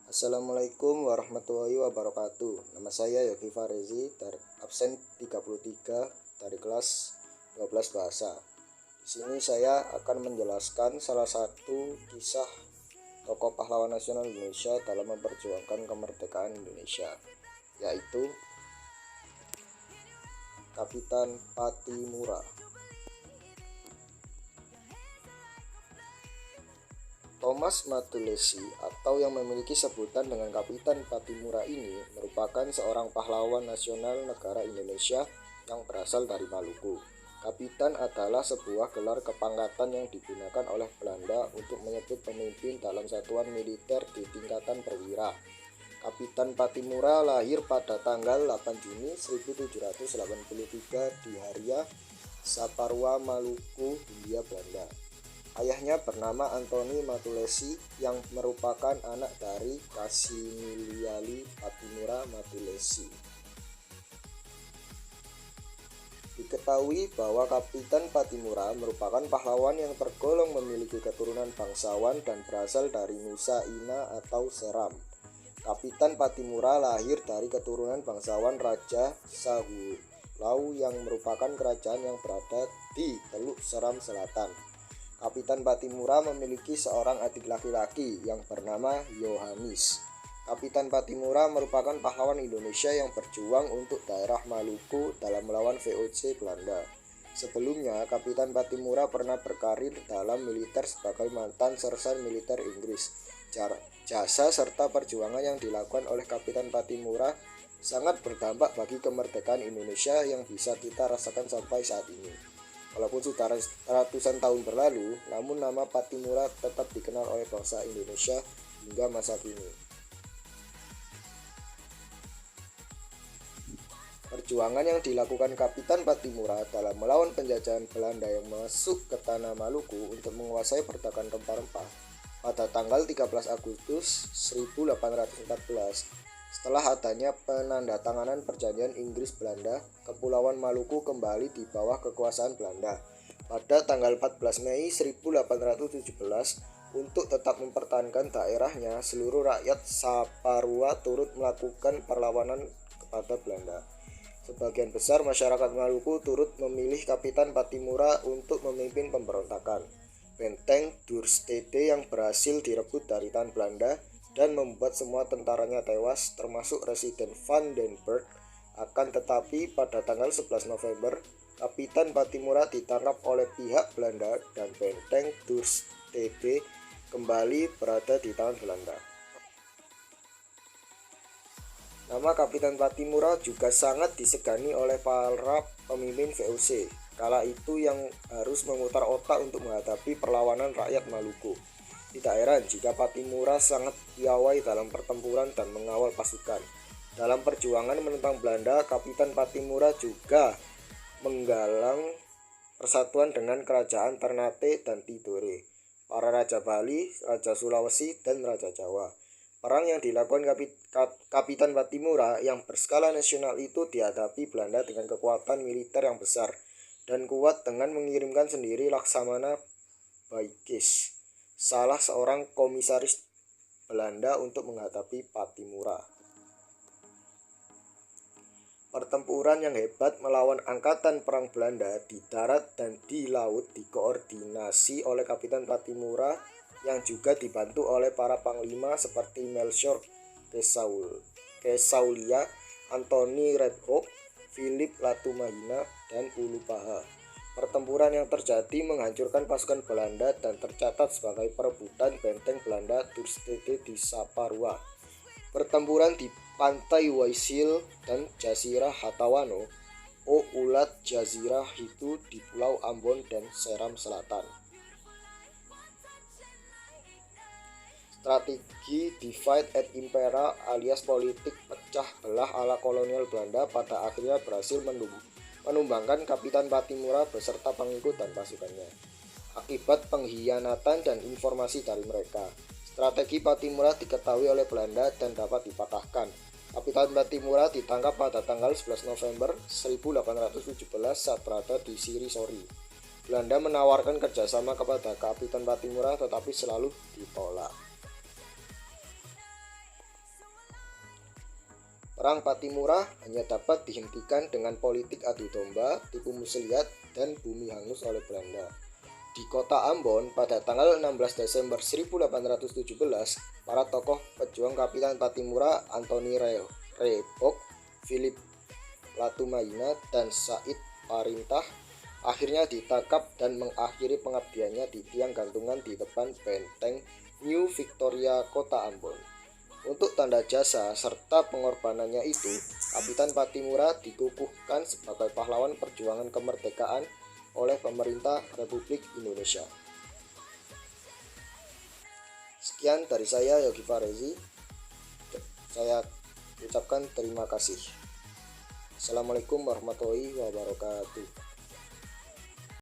Assalamualaikum warahmatullahi wabarakatuh. Nama saya Yogi Farezi, absen 33 dari kelas 12 bahasa. Di sini saya akan menjelaskan salah satu kisah tokoh pahlawan nasional Indonesia dalam memperjuangkan kemerdekaan Indonesia, yaitu Kapitan Pattimura. Thomas Matulessy atau yang memiliki sebutan dengan Kapitan Pattimura ini merupakan seorang pahlawan nasional negara Indonesia yang berasal dari Maluku. Kapitan adalah sebuah gelar kepangkatan yang digunakan oleh Belanda untuk menyebut pemimpin dalam satuan militer di tingkatan perwira. Kapitan Pattimura lahir pada tanggal 8 Juni 1783 di Haria, Saparua, Maluku, Hindia Belanda. Ayahnya bernama Antoni Matulessy yang merupakan anak dari Kasimiliali Pattimura Matulessy. Diketahui bahwa Kapitan Pattimura merupakan pahlawan yang tergolong memiliki keturunan bangsawan dan berasal dari Nusa Ina atau Seram. Kapitan Pattimura lahir dari keturunan bangsawan Raja Sahulau yang merupakan kerajaan yang berada di Teluk Seram Selatan. Kapitan Pattimura memiliki seorang adik laki-laki yang bernama Yohanes. Kapitan Pattimura merupakan pahlawan Indonesia yang berjuang untuk daerah Maluku dalam melawan VOC Belanda. Sebelumnya, Kapitan Pattimura pernah berkarir dalam militer sebagai mantan sersan militer Inggris. Jasa serta perjuangan yang dilakukan oleh Kapitan Pattimura sangat berdampak bagi kemerdekaan Indonesia yang bisa kita rasakan sampai saat ini. Walaupun sudah ratusan tahun berlalu, namun nama Pattimura tetap dikenal oleh bangsa Indonesia hingga masa kini. Perjuangan yang dilakukan Kapitan Pattimura dalam melawan penjajahan Belanda yang masuk ke tanah Maluku untuk menguasai perdagangan rempah-rempah pada tanggal 13 Agustus 1814. Setelah adanya penandatanganan perjanjian Inggris-Belanda, Kepulauan Maluku kembali di bawah kekuasaan Belanda. Pada tanggal 14 Mei 1817, untuk tetap mempertahankan daerahnya, seluruh rakyat Saparua turut melakukan perlawanan kepada Belanda. Sebagian besar masyarakat Maluku turut memilih Kapitan Pattimura untuk memimpin pemberontakan. Benteng Dürstede yang berhasil direbut dari tangan Belanda dan membuat semua tentaranya tewas, termasuk Residen Van den Berg. Akan tetapi pada tanggal 11 November, Kapitan Pattimura ditangkap oleh pihak Belanda dan Benteng Dürstede kembali berada di tangan Belanda. Nama Kapitan Pattimura juga sangat disegani oleh para pemimpin VOC kala itu yang harus memutar otak untuk menghadapi perlawanan rakyat Maluku. Tidak heran jika Pattimura sangat piawai dalam pertempuran dan mengawal pasukan. Dalam perjuangan menentang Belanda, Kapitan Pattimura juga menggalang persatuan dengan kerajaan Ternate dan Tidore, para Raja Bali, Raja Sulawesi, dan Raja Jawa. Perang yang dilakukan Kapitan Pattimura yang berskala nasional itu dihadapi Belanda dengan kekuatan militer yang besar dan kuat dengan mengirimkan sendiri Laksamana Baikes, salah seorang komisaris Belanda untuk menghadapi Pattimura. Pertempuran yang hebat melawan angkatan perang Belanda di darat dan di laut dikoordinasi oleh Kapitan Pattimura yang juga dibantu oleh para panglima seperti Melchior Kesaulia, Anthony Redhawk, Philip Latumahina, dan Ulupaha. Pertempuran yang terjadi menghancurkan pasukan Belanda dan tercatat sebagai perebutan benteng Belanda Dürstede di Saparua. Pertempuran di pantai Waisil dan Jazirah Hatawano, Ulat Jazirah itu di Pulau Ambon dan Seram Selatan. Strategi divide and impera alias politik pecah belah ala kolonial Belanda pada akhirnya berhasil menumbangkan Kapitan Pattimura beserta pengikut dan pasukannya akibat pengkhianatan dan informasi dari mereka. Strategi Pattimura diketahui oleh Belanda dan dapat dipatahkan. Kapitan Pattimura ditangkap pada tanggal 11 November 1817 saat berada di Sirisori. Belanda menawarkan kerjasama kepada Kapitan Pattimura tetapi selalu ditolak. Perang Patimura hanya dapat dihentikan dengan politik adu domba, tipu muslihat, dan bumi hangus oleh Belanda. Di kota Ambon pada tanggal 16 Desember 1817, para tokoh pejuang Kapitan Patimura Antoni Rebok, Philip Latumaina, dan Said Parintah akhirnya ditangkap dan mengakhiri pengabdiannya di tiang gantungan di depan benteng New Victoria, kota Ambon. Untuk tanda jasa serta pengorbanannya itu, Kapitan Patimura dikukuhkan sebagai pahlawan perjuangan kemerdekaan oleh pemerintah Republik Indonesia. Sekian dari saya, Yogi Farezi. Saya ucapkan terima kasih. Assalamualaikum warahmatullahi wabarakatuh.